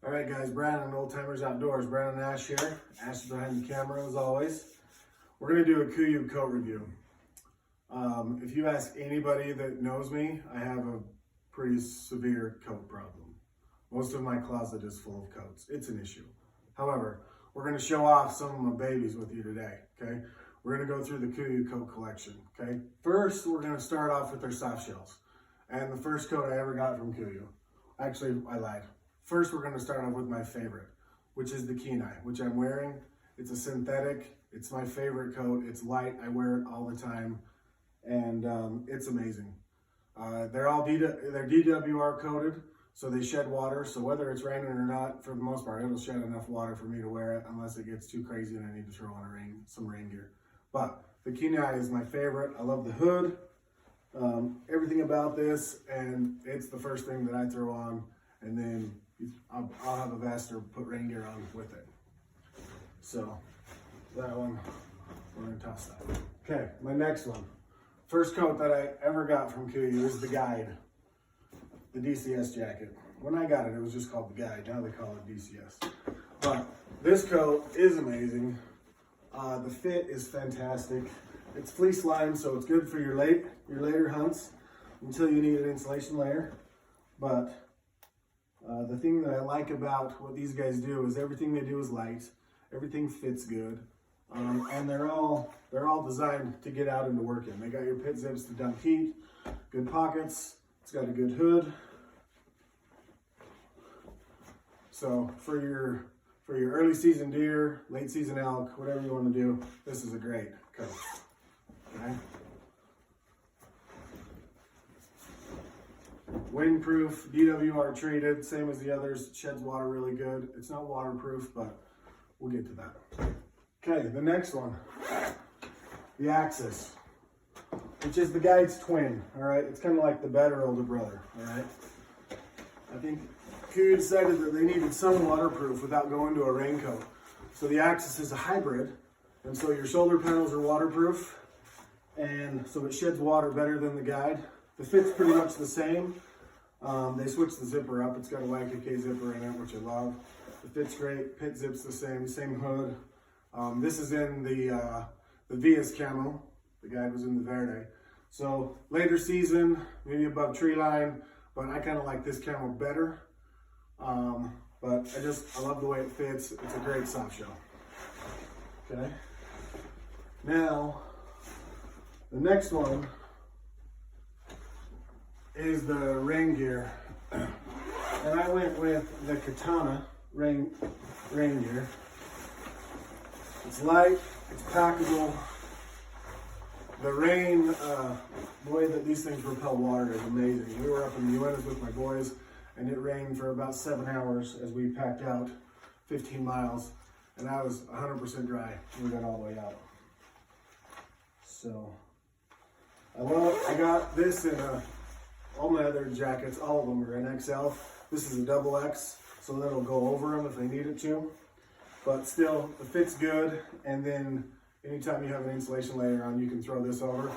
All right, guys, Brandon, Old Timers Outdoors. Brandon Ash here. Ash is behind the camera as always. We're going to do a KUIU coat review. If you ask anybody that knows me, I have a pretty severe coat problem. Most of my closet is full of coats. It's an issue. However, we're going to show off some of my babies with you today, okay? We're going to go through the KUIU coat collection, okay? First, we're going to start off with their soft shells. And the first coat I ever got from KUIU. Actually, I lied. First, we're going to start off with my favorite, which is the Kenai, which I'm wearing. It's a synthetic. It's my favorite coat. It's light. I wear it all the time, and it's amazing. They're DWR coated, so they shed water. So whether it's raining or not, for the most part, it'll shed enough water for me to wear it, unless it gets too crazy and I need to throw on some rain gear. But the Kenai is my favorite. I love the hood, everything about this, and it's the first thing that I throw on, and then I'll have a vest or put rain gear on with it. So that one, we're gonna toss that. Okay, my next one. First coat that I ever got from KUIU is the Guide, the DCS jacket. When I got it, it was just called the Guide. Now they call it DCS. But this coat is amazing. The fit is fantastic. It's fleece lined, so it's good for your later hunts until you need an insulation layer. But the thing that I like about what these guys do is everything they do is light. Everything fits good, and they're all designed to get out into work in. They got your pit zips to dump heat, good pockets. It's got a good hood. So for your early season deer, late season elk, whatever you want to do, this is a great coat. Okay. Windproof, DWR treated, same as the others. Sheds water really good. It's not waterproof, but we'll get to that. Okay, the next one, the Axis, which is the Guide's twin. All right, it's kind of like the better older brother. All right, I think KUIU decided that they needed some waterproof without going to a raincoat. So the Axis is a hybrid, and so your shoulder panels are waterproof, and so it sheds water better than the Guide. The fit's pretty much the same. They switched the zipper up. It's got a YKK zipper in it, which I love. The fit's great. Pit zip's the same hood. This is in the Vias camo. The Guide was in the Verde. So later season, maybe above tree line, but I kind of like this camo better. But I love the way it fits. It's a great soft shell. Okay. Now, the next one is the rain gear, and I went with the Katana rain gear. It's light, it's packable. The rain, the way that these things repel water is amazing. We were up in the Uintas with my boys, and it rained for about 7 hours as we packed out 15 miles, and I was 100% dry when we got all the way out. So I got this in all my other jackets, all of them are in XL. This is a double X, so that'll go over them if they need it to. But still, the fit's good, and then anytime you have an insulation layer on, you can throw this over.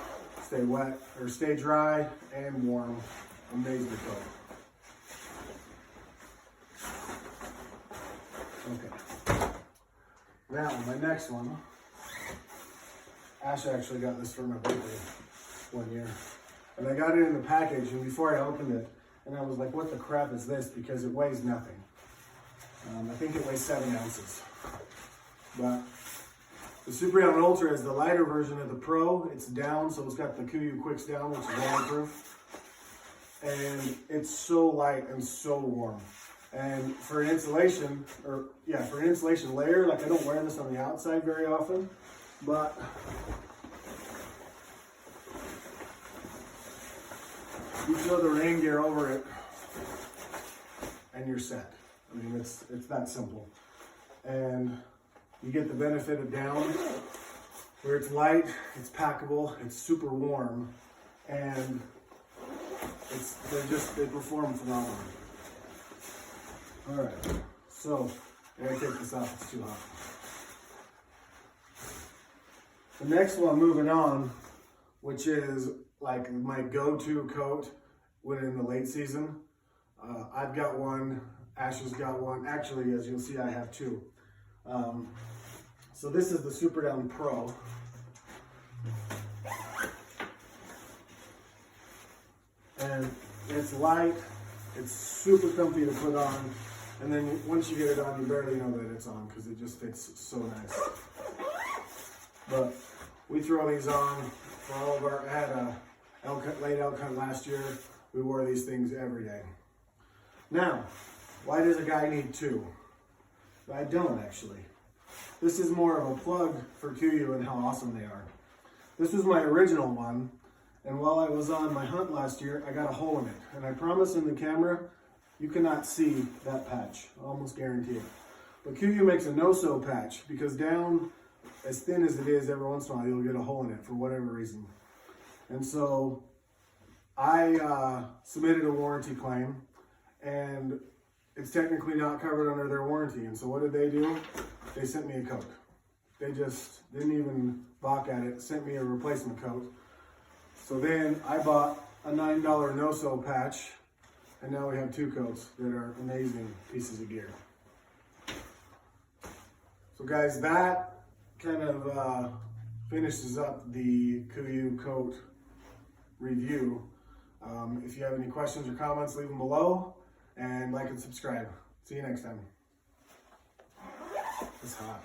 Stay wet, or stay dry and warm. Amazing coat. Okay. Now, my next one. Ash actually got this for my birthday one year. And I got it in the package, and before I opened it, and I was like, what the crap is this? Because it weighs nothing. I think it weighs 7 ounces. But the Super Young Ultra is the lighter version of the Pro. It's down, so it's got the KUIU Quicks down, which is waterproof. And it's so light and so warm. And for an insulation, layer, like I don't wear this on the outside very often, but you throw the rain gear over it, and you're set. I mean, it's that simple. And you get the benefit of down, where it's light, it's packable, it's super warm, and they perform phenomenally. All right, so I gotta take this off, it's too hot. The next one, moving on, which is like my go-to coat when in the late season. I've got one, Ashley's got one. Actually, as you'll see, I have two. So this is the Super Down Pro. And it's light, it's super comfy to put on, and then once you get it on, you barely know that it's on because it just fits so nice. But we throw these on for all of our, I had a late elk hunt last year. We wore these things every day. Now, why does a guy need two? I don't actually. This is more of a plug for KUIU and how awesome they are. This was my original one, and while I was on my hunt last year, I got a hole in it. And I promise in the camera, you cannot see that patch. I almost guarantee it. But KUIU makes a no-sew patch because down as thin as it is, every once in a while you'll get a hole in it for whatever reason. And so I submitted a warranty claim, and it's technically not covered under their warranty. And so what did they do? They sent me a coat. They just didn't even balk at it, sent me a replacement coat. So then I bought a $9 no-sew patch, and now we have two coats that are amazing pieces of gear. So guys, that kind of finishes up the KUIU coat review. If you have any questions or comments, leave them below, and like and subscribe. See you next time. It's hot.